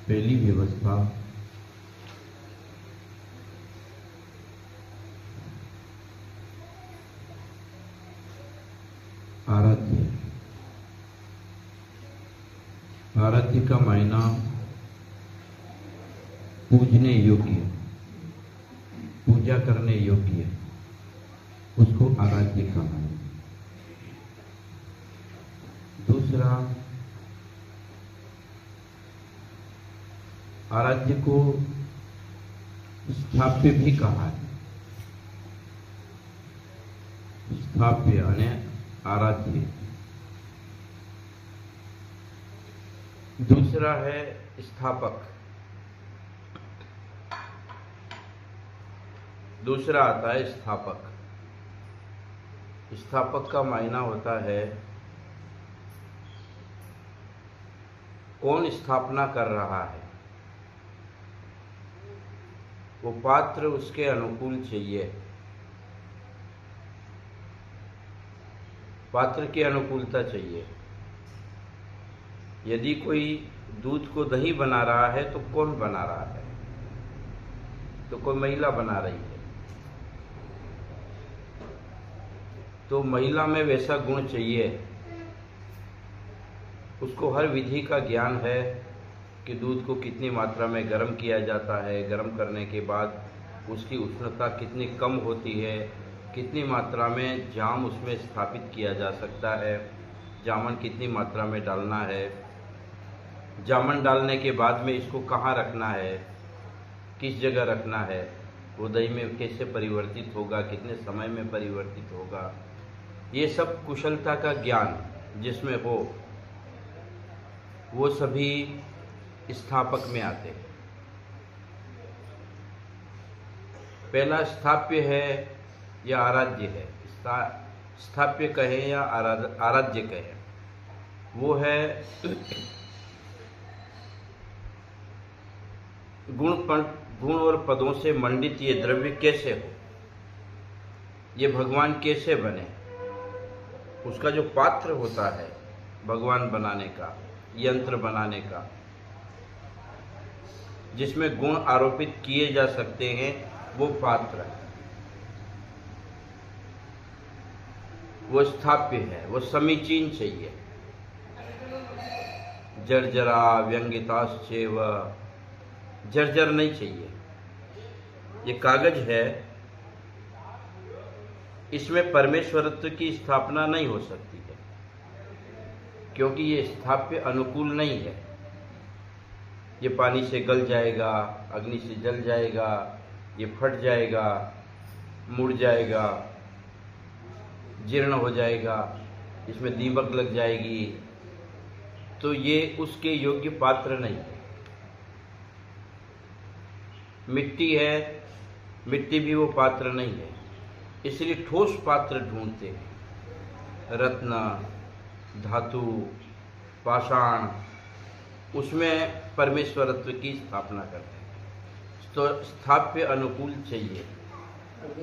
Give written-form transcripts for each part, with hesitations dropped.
पहली व्यवस्था आराध्य। आराध्य का मायना पूजने योग्य, पूजा करने योग्य, उसको आराध्य कहा। दूसरा, आराध्य को स्थाप्य भी कहा है। स्थाप्य यानी आराध्य। दूसरा है स्थापक। दूसरा आता है स्थापक। स्थापक का मायना होता है कौन स्थापना कर रहा है, वो पात्र उसके अनुकूल चाहिए, पात्र की अनुकूलता चाहिए। यदि कोई दूध को दही बना रहा है तो कौन बना रहा है? तो कोई महिला बना रही है। तो महिला में वैसा गुण चाहिए, उसको हर विधि का ज्ञान है कि दूध को कितनी मात्रा में गर्म किया जाता है, गर्म करने के बाद उसकी उष्णता कितनी कम होती है, कितनी मात्रा में जाम उसमें स्थापित किया जा सकता है, जामन कितनी मात्रा में डालना है, जामन डालने के बाद में इसको कहाँ रखना है, किस जगह रखना है, वो दही में कैसे परिवर्तित होगा, कितने समय में परिवर्तित होगा, ये सब कुशलता का ज्ञान जिसमें हो, वो सभी स्थापक में आते हैं। पहला स्थाप्य है या आराध्य है। स्थाप्य कहे या आराध्य कहे, वो है गुण और पदों से मंडित ये द्रव्य कैसे हो, ये भगवान कैसे बने, उसका जो पात्र होता है भगवान बनाने का, यंत्र बनाने का, जिसमें गुण आरोपित किए जा सकते हैं, वो पात्र है, वो स्थाप्य है, वो समीचीन चाहिए। जर्जरा व्यंगिताश्चैव, जर्जर नहीं चाहिए। ये कागज है, इसमें परमेश्वरत्व की स्थापना नहीं हो सकती है, क्योंकि ये स्थाप्य अनुकूल नहीं है। ये पानी से गल जाएगा, अग्नि से जल जाएगा, ये फट जाएगा, मुड़ जाएगा, जीर्ण हो जाएगा, इसमें दीमक लग जाएगी, तो ये उसके योग्य पात्र नहीं है। मिट्टी है, मिट्टी भी वो पात्र नहीं है, इसलिए ठोस पात्र ढूंढते हैं। रत्न, धातु, पाषाण, उसमें परमेश्वरत्व की स्थापना करते हैं। तो स्थाप्य अनुकूल चाहिए।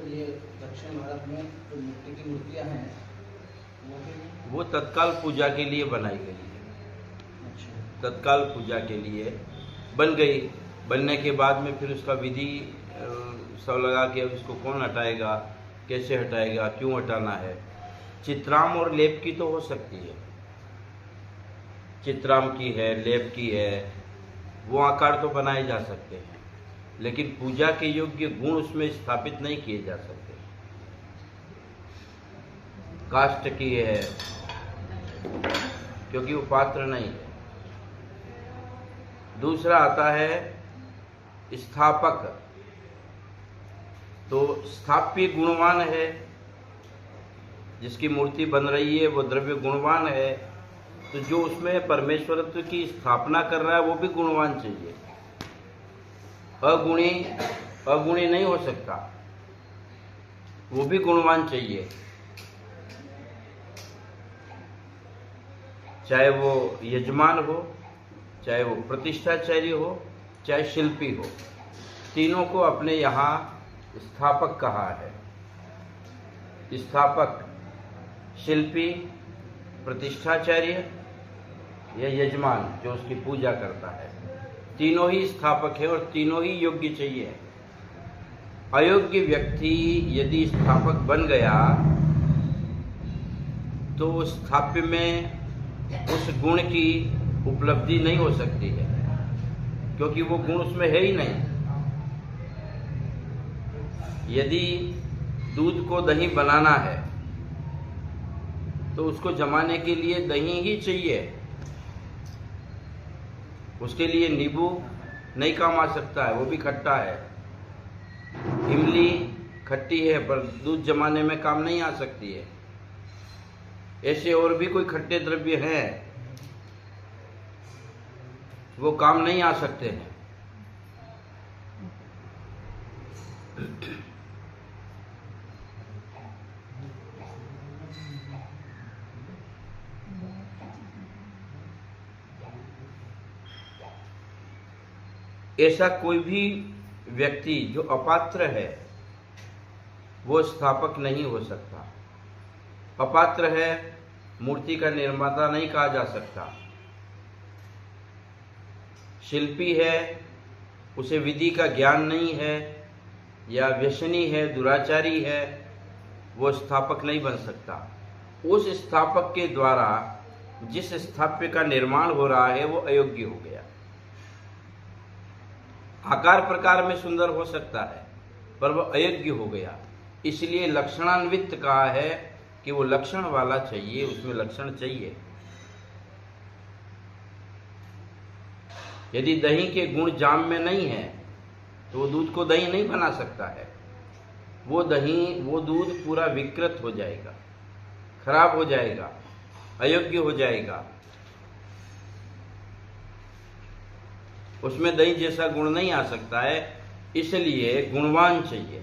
ये दक्षिण भारत में जो मिट्टी की मूर्तियां हैं वो तत्काल पूजा के लिए बनाई गई है। अच्छा। तत्काल पूजा के लिए बन गई। बनने के बाद में फिर उसका विधि सब लगा के उसको कौन हटाएगा, कैसे हटाएगा, क्यों हटाना है। चित्राम और लेप की तो हो सकती है, चित्राम की है, लेप की है, वो आकार तो बनाए जा सकते हैं, लेकिन पूजा के योग्य गुण उसमें स्थापित नहीं किए जा सकते। काष्ठ की है, क्योंकि वो पात्र नहीं है। दूसरा आता है स्थापक। तो स्थाप्य गुणवान है, जिसकी मूर्ति बन रही है वो द्रव्य गुणवान है, तो जो उसमें परमेश्वरत्व की स्थापना कर रहा है वो भी गुणवान चाहिए। अगुणी नहीं हो सकता, वो भी गुणवान चाहिए। चाहे वो यजमान हो, चाहे वो प्रतिष्ठाचार्य हो, चाहे शिल्पी हो, तीनों को अपने यहाँ स्थापक कहा है। स्थापक, शिल्पी, प्रतिष्ठाचार्य या यजमान जो उसकी पूजा करता है, तीनों ही स्थापक है और तीनों ही योग्य चाहिए। अयोग्य व्यक्ति यदि स्थापक बन गया तो स्थाप्य में उस गुण की उपलब्धि नहीं हो सकती है, क्योंकि वो गुण उसमें है ही नहीं। यदि दूध को दही बनाना है तो उसको जमाने के लिए दही ही चाहिए, उसके लिए नींबू नहीं काम आ सकता है, वो भी खट्टा है। इमली खट्टी है पर दूध जमाने में काम नहीं आ सकती है। ऐसे और भी कोई खट्टे द्रव्य हैं, वो काम नहीं आ सकते हैं। ऐसा कोई भी व्यक्ति जो अपात्र है वो स्थापक नहीं हो सकता। अपात्र है, मूर्ति का निर्माता नहीं कहा जा सकता। शिल्पी है, उसे विधि का ज्ञान नहीं है, या व्यसनी है, दुराचारी है, वो स्थापक नहीं बन सकता। उस स्थापक के द्वारा जिस स्थाप्य का निर्माण हो रहा है वो अयोग्य हो गया। आकार प्रकार में सुंदर हो सकता है पर वो अयोग्य हो गया। इसलिए लक्षणान्वित कहा है कि वो लक्षण वाला चाहिए, उसमें लक्षण चाहिए। यदि दही के गुण जाम में नहीं है तो वो दूध को दही नहीं बना सकता है। वो दूध पूरा विकृत हो जाएगा, खराब हो जाएगा, अयोग्य हो जाएगा। उसमें दही जैसा गुण नहीं आ सकता है। इसलिए गुणवान चाहिए,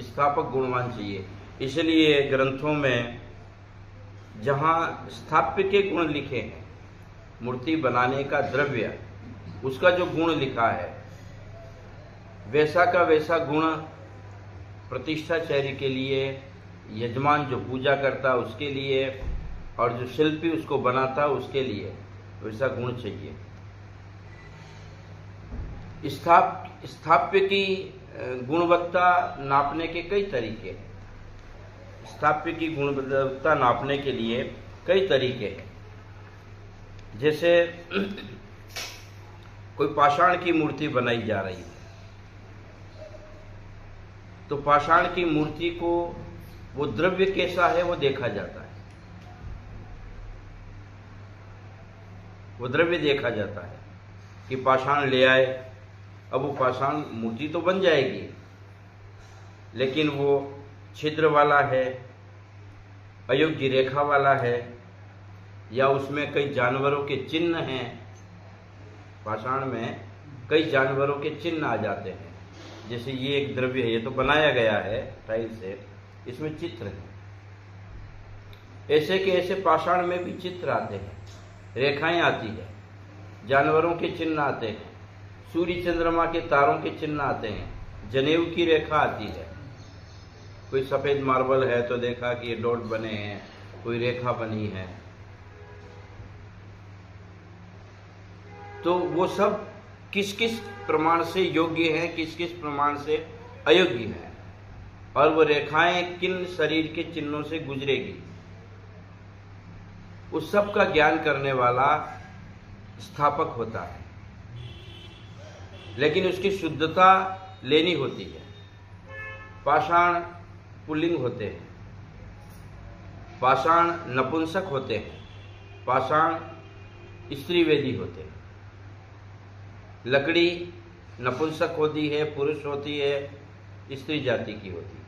स्थापक गुणवान चाहिए। इसलिए ग्रंथों में जहाँ स्थाप्य के गुण लिखे हैं, मूर्ति बनाने का द्रव्य, उसका जो गुण लिखा है वैसा का वैसा गुण प्रतिष्ठाचार्य के लिए, यजमान जो पूजा करता उसके लिए, और जो शिल्पी उसको बनाता उसके लिए वैसा गुण चाहिए। स्थाप्य की गुणवत्ता नापने के कई तरीके हैं। स्थाप्य की गुणवत्ता नापने के लिए कई तरीके हैं। जैसे कोई पाषाण की मूर्ति बनाई जा रही है तो पाषाण की मूर्ति को वो द्रव्य कैसा है वो देखा जाता है, वो द्रव्य देखा जाता है कि पाषाण ले आए। अब वो पाषाण मूर्ति तो बन जाएगी लेकिन वो छिद्र वाला है, अयोग्य रेखा वाला है, या उसमें कई जानवरों के चिन्ह हैं। पाषाण में कई जानवरों के चिन्ह आ जाते हैं। जैसे ये एक द्रव्य है, ये तो बनाया गया है टाइल से, इसमें चित्र है। ऐसे के ऐसे पाषाण में भी चित्र आते हैं, रेखाएं आती है, जानवरों के चिन्ह आते हैं, सूर्य चंद्रमा के तारों के चिन्ह आते हैं, जनेऊ की रेखा आती है। कोई सफेद मार्बल है तो देखा कि ये डॉट बने हैं, कोई रेखा बनी है। तो वो सब किस किस प्रमाण से योग्य है, किस किस प्रमाण से अयोग्य है, और वो रेखाएं किन शरीर के चिन्हों से गुजरेगी, उस सब का ज्ञान करने वाला स्थापक होता है। लेकिन उसकी शुद्धता लेनी होती है। पाषाण पुल्लिंग होते हैं, पाषाण नपुंसक होते हैं, पाषाण स्त्रीवेदी होते हैं। लकड़ी नपुंसक होती है, पुरुष होती है, स्त्री जाति की होती है।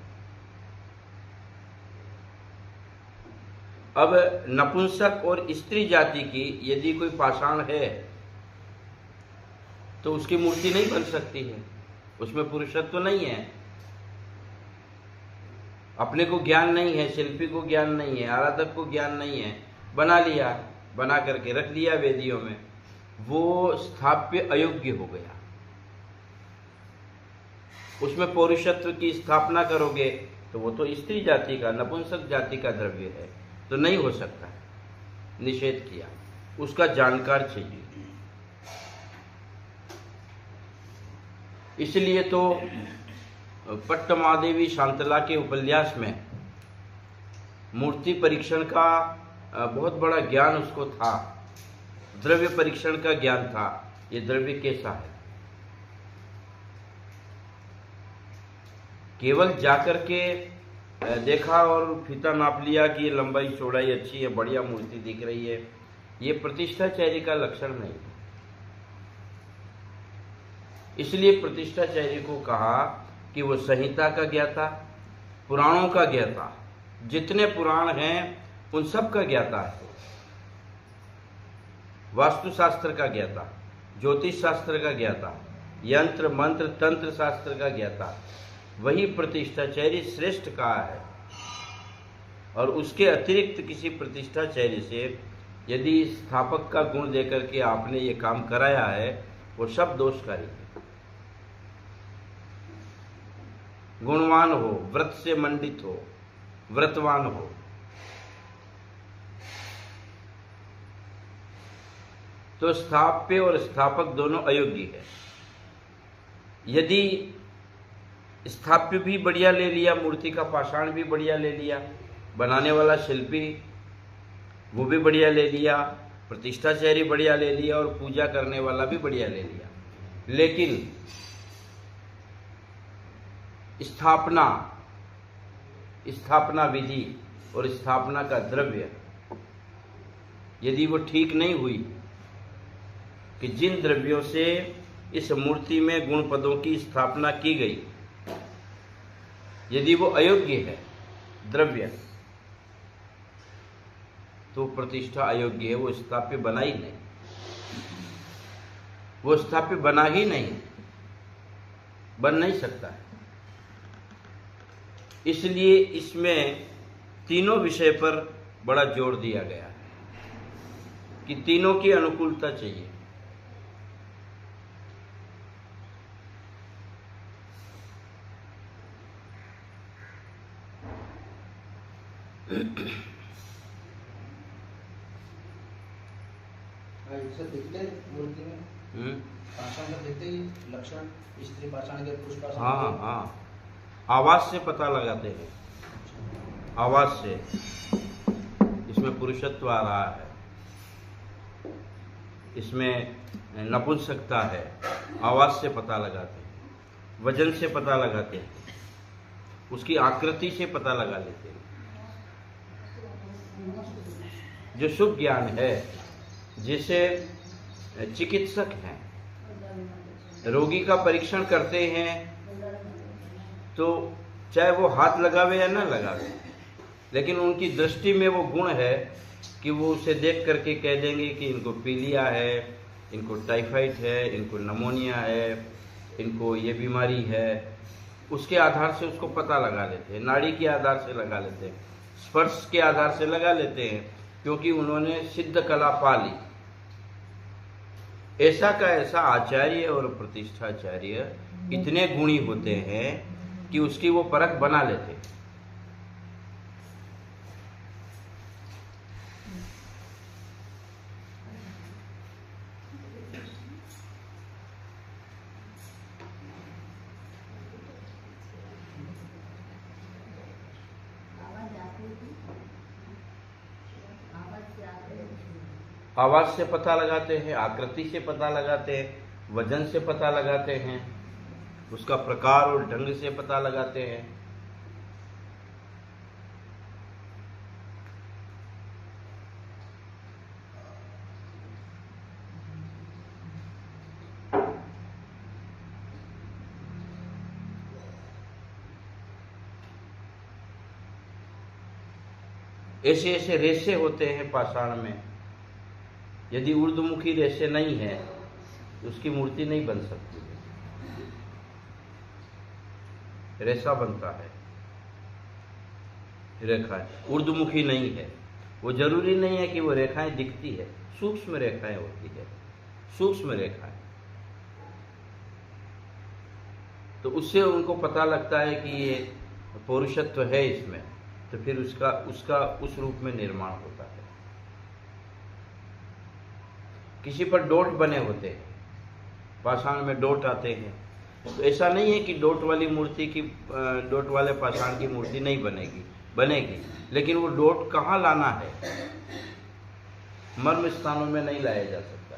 अब नपुंसक और स्त्री जाति की यदि कोई पाषाण है तो उसकी मूर्ति नहीं बन सकती है, उसमें पुरुषत्व तो नहीं है। अपने को ज्ञान नहीं है, शिल्पी को ज्ञान नहीं है, आराधक को ज्ञान नहीं है, बना लिया, बना करके रख लिया वेदियों में, वो स्थाप्य अयोग्य हो गया। उसमें पौरुषत्व की स्थापना करोगे तो वो तो स्त्री जाति का, नपुंसक जाति का द्रव्य है, तो नहीं हो सकता है, निषेध किया। उसका जानकार चाहिए। इसलिए तो पट्टमादेवी शांतला के उपन्यास में मूर्ति परीक्षण का बहुत बड़ा ज्ञान उसको था, द्रव्य परीक्षण का ज्ञान था, ये द्रव्य कैसा है। केवल जाकर के देखा और फीता नाप लिया कि ये लंबाई चौड़ाई अच्छी है, बढ़िया मूर्ति दिख रही है, ये प्रतिष्ठाचार्य का लक्षण नहीं। इसलिए प्रतिष्ठाचार्य को कहा कि वो संहिता का ज्ञाता, पुराणों का ज्ञाता, जितने पुराण हैं उन सब का ज्ञाता है, वास्तुशास्त्र का ज्ञाता, ज्योतिष शास्त्र का ज्ञाता, यंत्र मंत्र तंत्र शास्त्र का ज्ञाता, वही प्रतिष्ठाचार्य श्रेष्ठ कहा है। और उसके अतिरिक्त किसी प्रतिष्ठाचार्य से यदि स्थापक का गुण देकर के आपने ये काम कराया है, वो सब दोषकारी है। गुणवान हो, व्रत से मंडित हो, व्रतवान हो। तो स्थाप्य और स्थापक दोनों अयोग्य है। यदि स्थाप्य भी बढ़िया ले लिया, मूर्ति का पाषाण भी बढ़िया ले लिया, बनाने वाला शिल्पी वो भी बढ़िया ले लिया, प्रतिष्ठाचार्य बढ़िया ले लिया और पूजा करने वाला भी बढ़िया ले लिया, लेकिन स्थापना विधि और स्थापना का द्रव्य यदि वो ठीक नहीं हुई कि जिन द्रव्यों से इस मूर्ति में गुण पदों की स्थापना की गई, यदि वो अयोग्य है द्रव्य, तो प्रतिष्ठा अयोग्य है, वो स्थाप्य बना ही नहीं, वो स्थाप्य बना ही नहीं, बन नहीं सकता है। इसलिए इसमें तीनों विषय पर बड़ा जोर दिया गया है कि तीनों की अनुकूलता चाहिए। ऐसा देखते हैं मूर्ति में पाषाण का देखते ही लक्षण, स्त्री पाषाण के पुरुष पाषाण। हाँ हाँ, आवाज से पता लगाते हैं, आवाज से इसमें पुरुषत्व आ रहा है, इसमें नपुंसकता है, आवाज से पता लगाते हैं, वजन से पता लगाते हैं, उसकी आकृति से पता लगा लेते हैं। जो शुभ ज्ञान है, जिसे चिकित्सक हैं, रोगी का परीक्षण करते हैं, तो चाहे वो हाथ लगावे या ना लगावे, लेकिन उनकी दृष्टि में वो गुण है कि वो उसे देख करके कह देंगे कि इनको पीलिया है, इनको टाइफाइड है, इनको नमोनिया है, इनको ये बीमारी है। उसके आधार से उसको पता लगा लेते हैं, नाड़ी के आधार से लगा लेते हैं, स्पर्श के आधार से लगा लेते हैं, क्योंकि उन्होंने सिद्ध कला पा ली। ऐसा का ऐसा आचार्य और प्रतिष्ठाचार्य इतने गुणी होते हैं कि उसकी वो परख बना लेते हैं। आवाज से पता लगाते हैं, आकृति से पता लगाते हैं, वजन से पता लगाते हैं, उसका प्रकार और ढंग से पता लगाते हैं। ऐसे ऐसे रेशे होते हैं पाषाण में, यदि ऊर्ध्वमुखी रेशे नहीं है तो उसकी मूर्ति नहीं बन सकती। रेशा बनता है, रेखाएं ऊर्ध्वमुखी नहीं है। वो जरूरी नहीं है कि वो रेखाएं दिखती है, सूक्ष्म रेखाएं होती है, सूक्ष्म रेखाएं। तो उससे उनको पता लगता है कि ये पौरुषत्व है इसमें, तो फिर उसका उस रूप में निर्माण होता है। किसी पर डोट बने होते हैं, पाषाण में डोट आते हैं, तो ऐसा नहीं है कि डोट वाली मूर्ति की डोट वाले पाषाण की मूर्ति नहीं बनेगी, लेकिन वो डोट कहाँ लाना है, मर्म स्थानों में नहीं लाया जा सकता।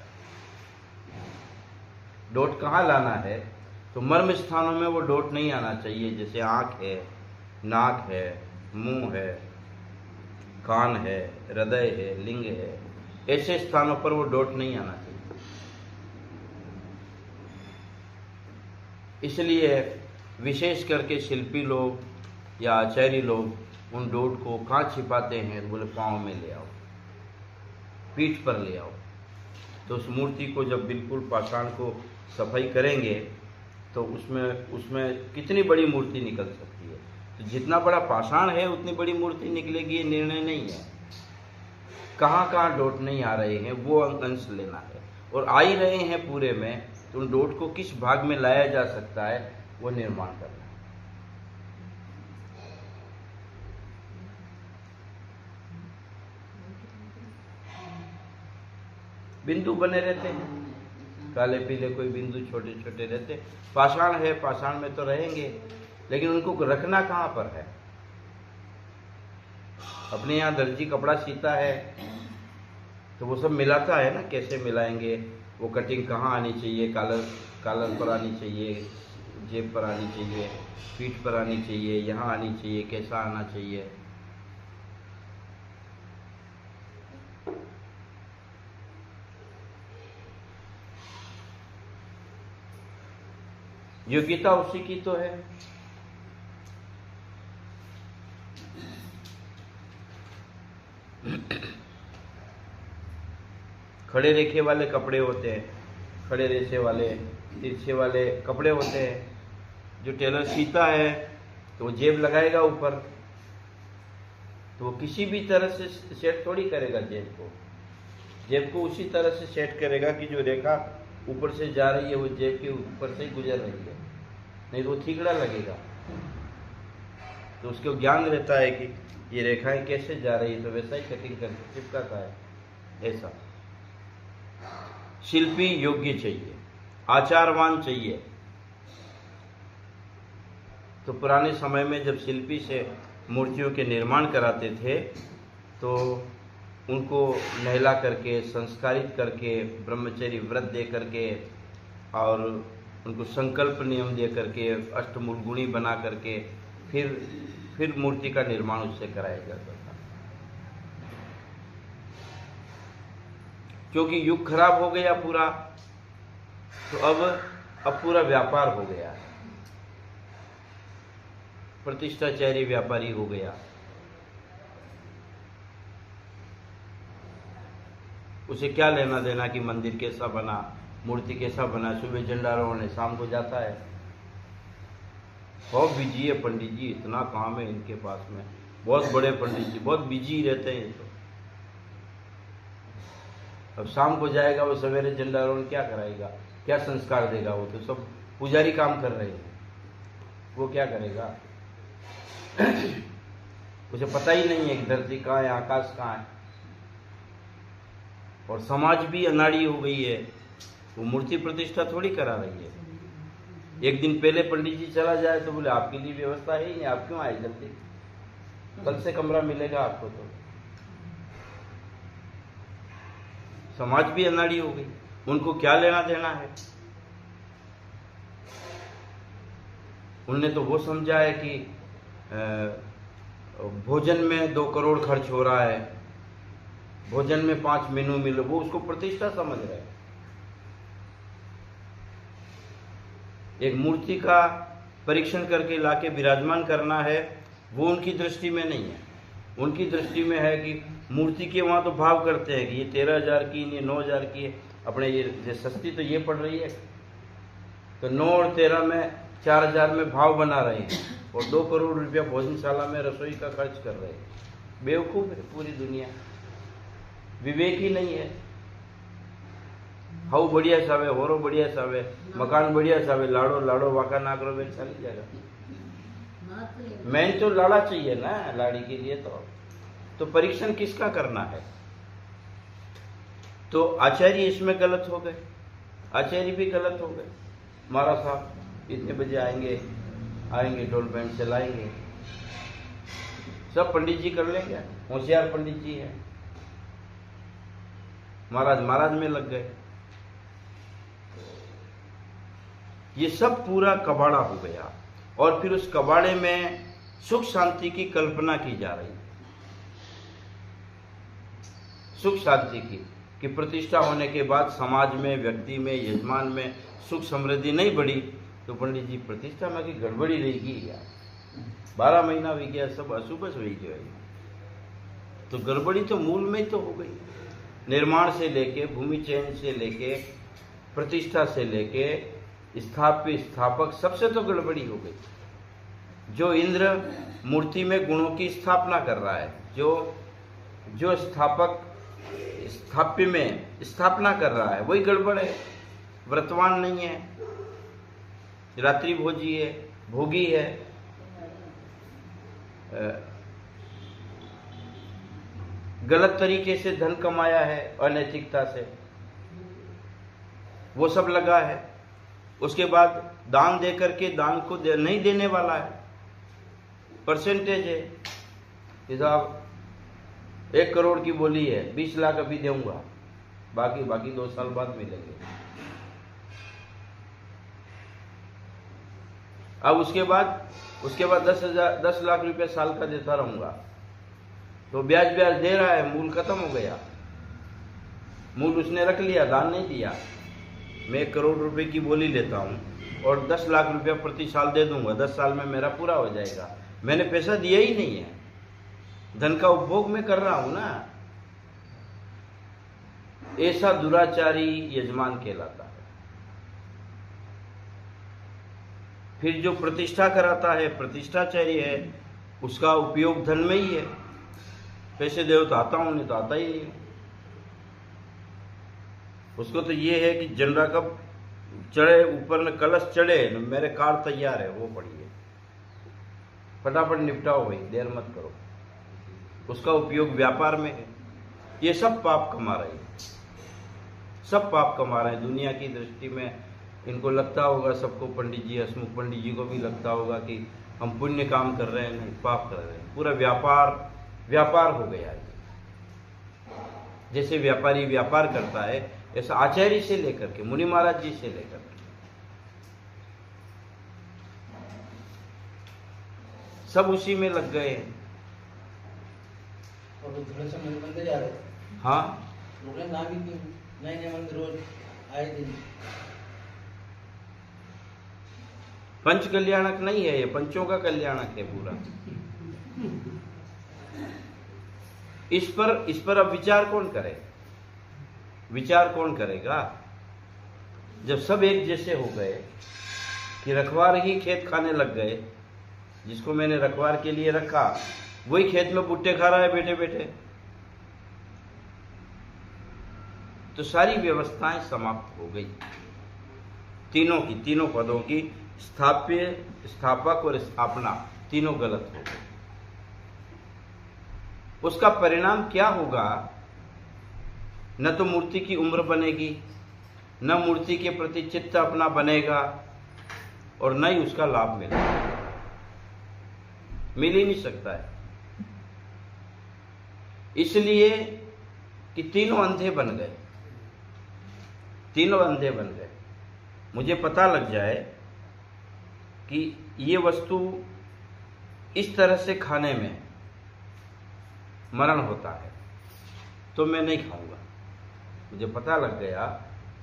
डोट कहाँ लाना है, तो मर्म स्थानों में वो डोट नहीं आना चाहिए। जैसे आँख है, नाक है, मुंह है, कान है, हृदय है, लिंग है, ऐसे स्थानों पर वो डोट नहीं आना चाहिए। इसलिए विशेष करके शिल्पी लोग या आचार्य लोग उन डोट को कहाँ छिपाते हैं, तो बोले पाँव में ले आओ, पीठ पर ले आओ। तो उस मूर्ति को जब बिल्कुल पाषाण को सफाई करेंगे तो उसमें कितनी बड़ी मूर्ति निकल सकती है। तो जितना बड़ा पाषाण है उतनी बड़ी मूर्ति निकलेगी, ये निर्णय नहीं है। कहाँ कहाँ डोट नहीं आ रहे हैं वो अंश लेना है, और आ ही रहे हैं पूरे में, तो उन डोट को किस भाग में लाया जा सकता है वो निर्माण करना है। बिंदु बने रहते हैं, काले पीले कोई बिंदु छोटे छोटे रहते। पाषाण है, पाषाण में तो रहेंगे, लेकिन उनको रखना कहाँ पर है। अपने यहाँ दर्जी कपड़ा सीता है तो वो सब मिलाता है ना, कैसे मिलाएंगे, वो कटिंग कहाँ आनी चाहिए, कॉलर पर आनी चाहिए, जेब पर आनी चाहिए, पीठ पर आनी चाहिए, यहाँ आनी चाहिए, कैसा आना चाहिए। योग्यता उसी की तो है। खड़े रेखे वाले कपड़े होते हैं, खड़े रेशे वाले, तिरछे वाले कपड़े होते हैं। जो टेलर सीता है तो वो जेब लगाएगा ऊपर, तो वो किसी भी तरह से सेट थोड़ी करेगा जेब को उसी तरह से सेट करेगा कि जो रेखा ऊपर से जा रही है वो जेब के ऊपर से ही गुजर रही है, नहीं तो वो ठीकड़ा लगेगा। तो उसको ज्ञान रहता है कि ये रेखाएं कैसे जा रही है, तो वैसा ही कटिंग करके चिपकाता है। ऐसा शिल्पी योग्य चाहिए, आचारवान चाहिए। तो पुराने समय में जब शिल्पी से मूर्तियों के निर्माण कराते थे तो उनको नहला करके, संस्कारित करके, ब्रह्मचर्य व्रत दे करके और उनको संकल्प नियम दे करके, अष्टमूल गुणी बना करके फिर मूर्ति का निर्माण उससे कराया जाता था। क्योंकि युग खराब हो गया पूरा, तो अब पूरा व्यापार हो गया, प्रतिष्ठाचारी व्यापारी हो गया। उसे क्या लेना देना कि मंदिर कैसा बना, मूर्ति कैसा बना, सुबह झंडारोहण है, शाम को जाता है। बहुत बिजी है पंडित जी, इतना काम है इनके पास में, बहुत बड़े पंडित जी, बहुत बिजी रहते हैं। तो अब शाम को जाएगा वो, सवेरे झंडारोहण क्या कराएगा, क्या संस्कार देगा? वो तो सब पुजारी काम कर रहे हैं, वो क्या करेगा? उसे पता ही नहीं है कि धरती कहाँ है, आकाश कहाँ है। और समाज भी अनाड़ी हो गई है, वो मूर्ति प्रतिष्ठा थोड़ी करा रही है। एक दिन पहले पंडित जी चला जाए तो बोले आपके लिए व्यवस्था है ही नहीं, आप क्यों आए जल्दी, कल से कमरा मिलेगा आपको। तो समाज भी अनाड़ी हो गई, उनको क्या लेना देना है। उनने तो वो समझा है कि भोजन में 2 करोड़ खर्च हो रहा है, भोजन में 5 मेनू मिले, वो उसको प्रतिष्ठा समझ रहे हैं। एक मूर्ति का परीक्षण करके लाके विराजमान करना है, वो उनकी दृष्टि में नहीं है। उनकी दृष्टि में है कि मूर्ति के वहाँ तो भाव करते हैं कि ये 13,000 की, ये 9,000 की है। अपने ये सस्ती तो ये पड़ रही है, तो 9 और 13 में 4,000 में भाव बना रहे हैं और 2 करोड़ रुपया भोजनशाला में रसोई का खर्च कर रहे हैं। बेवकूफ़ है पूरी दुनिया, विवेक ही नहीं है। हाउ बढ़िया सावे, होरो बढ़िया सावे, मकान बढ़िया सावे, लाड़ो लाड़ो वाका ना करो बेल चली जाएगा। मैन तो लाड़ा चाहिए ना लाड़ी के लिए। तो परीक्षण किसका करना है? तो आचार्य इसमें गलत हो गए, आचार्य भी गलत हो गए। महाराज साहब इतने बजे आएंगे ढोल बैंड चलाएंगे, सब पंडित जी कर लेंगे, होशियार पंडित जी है। महाराज में लग गए। ये सब पूरा कबाड़ा हो गया और फिर उस कबाड़े में सुख शांति की कल्पना की जा रही, सुख शांति की, कि प्रतिष्ठा होने के बाद समाज में, व्यक्ति में, यजमान में सुख समृद्धि नहीं बढ़ी तो पंडित जी प्रतिष्ठा में की गड़बड़ी रहेगी यार, 12 महीना भी गया, सब अशुभ हुई जो है, तो गड़बड़ी तो मूल में ही तो हो गई। निर्माण से लेके, भूमि चयन से लेके, प्रतिष्ठा से लेके, स्थाप्य स्थापक, सबसे तो गड़बड़ी हो गई। जो इंद्र मूर्ति में गुणों की स्थापना कर रहा है, जो स्थापक स्थाप्य में स्थापना कर रहा है, वही गड़बड़ है। व्रतवान नहीं है, रात्रि भोजी है, भोगी है, गलत तरीके से धन कमाया है, अनैतिकता से, वो सब लगा है। उसके बाद दान दे करके दान को नहीं देने वाला है, परसेंटेज है कि साहब 1 करोड़ की बोली है, 20 लाख अभी दूंगा, बाकी 2 साल बाद मिलेंगे। अब उसके बाद 10 लाख रुपए साल का देता रहूंगा, तो ब्याज दे रहा है, मूल खत्म हो गया, मूल उसने रख लिया, दान नहीं दिया। मैं 1 करोड़ रुपए की बोली लेता हूं और 10 लाख रुपया प्रति साल दे दूंगा, 10 साल में मेरा पूरा हो जाएगा, मैंने पैसा दिया ही नहीं है, धन का उपभोग मैं कर रहा हूं ना। ऐसा दुराचारी यजमान कहलाता है। फिर जो प्रतिष्ठा कराता है, प्रतिष्ठाचार्य है, उसका उपयोग धन में ही है, पैसे दे तो आता हूं, नहीं तो आता ही नहीं। उसको तो ये है कि जनरा कब चढ़े, ऊपर में कलश चढ़े, मेरे कार तैयार है, वो पढ़िए, फटाफट निपटाओ भाई, देर मत करो। उसका उपयोग व्यापार में है। ये सब पाप कमा रहे हैं, सब पाप कमा रहे हैं। दुनिया की दृष्टि में इनको लगता होगा, सबको, पंडित जी, हसमुख पंडित जी को भी लगता होगा कि हम पुण्य काम कर रहे हैं, नहीं, पाप कर रहे हैं। पूरा व्यापार हो गया है। जैसे व्यापारी व्यापार करता है, ऐसा आचार्य से लेकर के, मुनि महाराज जी से लेकर के सब उसी में लग गए हैं। और थोड़े से मंदिर बनते जा रहे हैं। हाँ, लोग ना भी नए मंदिर रोज आए दिन। पंच कल्याणक नहीं है ये, पंचों का कल्याणक है पूरा। इस पर अब विचार कौन करे? विचार कौन करेगा? जब सब एक जैसे हो गए कि रखवार ही खेत खाने लग गए, जिसको मैंने रखवार के लिए रखा वही खेत में भुट्टे खा रहा है बैठे बैठे, तो सारी व्यवस्थाएं समाप्त हो गई। तीनों पदों की, स्थाप्य, स्थापक और स्थापना, तीनों गलत हो गए। उसका परिणाम क्या होगा? न तो मूर्ति की उम्र बनेगी, न मूर्ति के प्रति चित्त अपना बनेगा, और न ही उसका लाभ मिलेगा। मिल ही नहीं सकता है। इसलिए कि तीनों अंधे बन गए, तीनों अंधे बन गए। मुझे पता लग जाए कि ये वस्तु इस तरह से खाने में मरण होता है तो मैं नहीं खाऊंगा। मुझे पता लग गया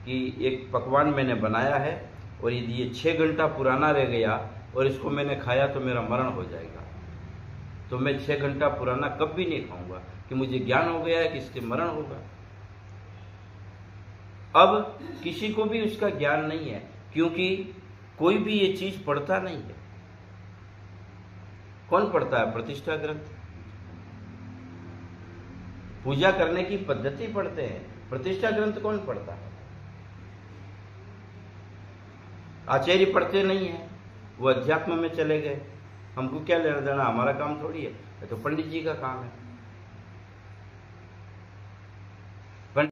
कि एक पकवान मैंने बनाया है और यदि ये 6 घंटा पुराना रह गया और इसको मैंने खाया तो मेरा मरण हो जाएगा, तो मैं 6 घंटा पुराना कब भी नहीं खाऊंगा, कि मुझे ज्ञान हो गया है कि इससे मरण होगा। अब किसी को भी उसका ज्ञान नहीं है, क्योंकि कोई भी ये चीज पढ़ता नहीं है। कौन पढ़ता है? प्रतिष्ठा ग्रंथ, पूजा करने की पद्धति पढ़ते हैं, प्रतिष्ठा ग्रंथ कौन पढ़ता है? आचार्य पढ़ते नहीं है, वो अध्यात्म में चले गए। हमको क्या लेना देना, हमारा काम थोड़ी है, तो पंडित जी का काम है।